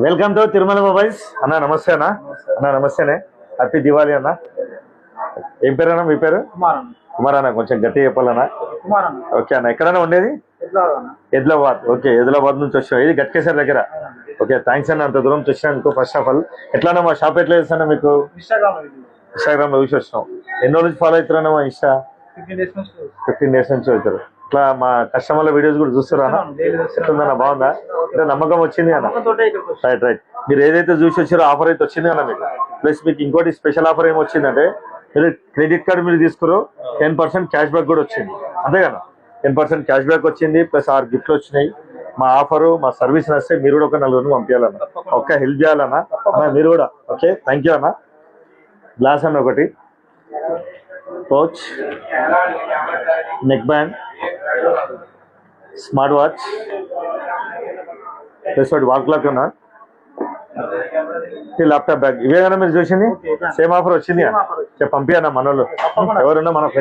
Welcome to Tirumala mobiles అన్న. నమస్తే అన్న. అన్న నమస్తేనే. హ్యాపీ దివాళీ అన్న. ఏం పేరు అన్న మీ పేరు? కుమార్ అన్న. కొంచెం గట్టిగా చెప్పాలన్నా. ఓకే అన్న. ఎక్కడన్నా ఉండేది? ఎద్లాబాద్. ఓకే, ఎద్లాబాద్ నుంచి వచ్చావు. ఇది గట్కేసర్ దగ్గర. ఓకే, థ్యాంక్స్ అన్న అంత దూరం నుంచి వచ్చినందుకు. ఫస్ట్ ఆఫ్ ఆల్ ఎట్లా మా షాప్ ఎట్లా చేస్తానా? మీకు ఇన్స్టాగ్రామ్ లో చూసి వచ్చినాం. ఎన్ని రోజు ఫాలో అవుతున్నాను మా ఇన్స్టా? 15 days నుంచి అవుతారు. ఇట్లా మా కస్టమర్ల వీడియోస్ కూడా చూస్తారా? ఎట్లుందన్న, బాగుందా? అంటే నమ్మకం వచ్చింది అన్న. Right right. మీరు ఏదైతే చూసి వచ్చారో ఆఫర్ అయితే వచ్చింది అన్న మీకు. ప్లస్ మీకు ఇంకోటి స్పెషల్ ఆఫర్ ఏమి వచ్చిందంటే, మీరు క్రెడిట్ కార్డు మీరు తీసుకురు 10% క్యాష్ బ్యాక్ కూడా వచ్చింది. అంతే కదా, 10% క్యాష్ బ్యాక్ వచ్చింది. ప్లస్ 6 గిఫ్ట్లు వచ్చినాయి. మా ఆఫరు, మా సర్వీస్ నస్తే మీరు కూడా ఒక 4 పంపించాలన్న. ఒక్క హెల్ప్ చేయాలన్నా అన్న మీరు కూడా. ఓకే, థ్యాంక్ యూ అన్న. గ్లాస్ అన్న ఒకటి, pouch, neck band, smart watch, plus ఒకటి వాల్ క్లాక్ అన్న, ల్యాప్టాప్ బ్యాగ్. ఇవేనా మీరు చూసింది? సేమ్ ఆఫర్ వచ్చింది. పంపించన్నా మనోళ్ళు ఎవరున్నా మన ఫ్రెండ్స్.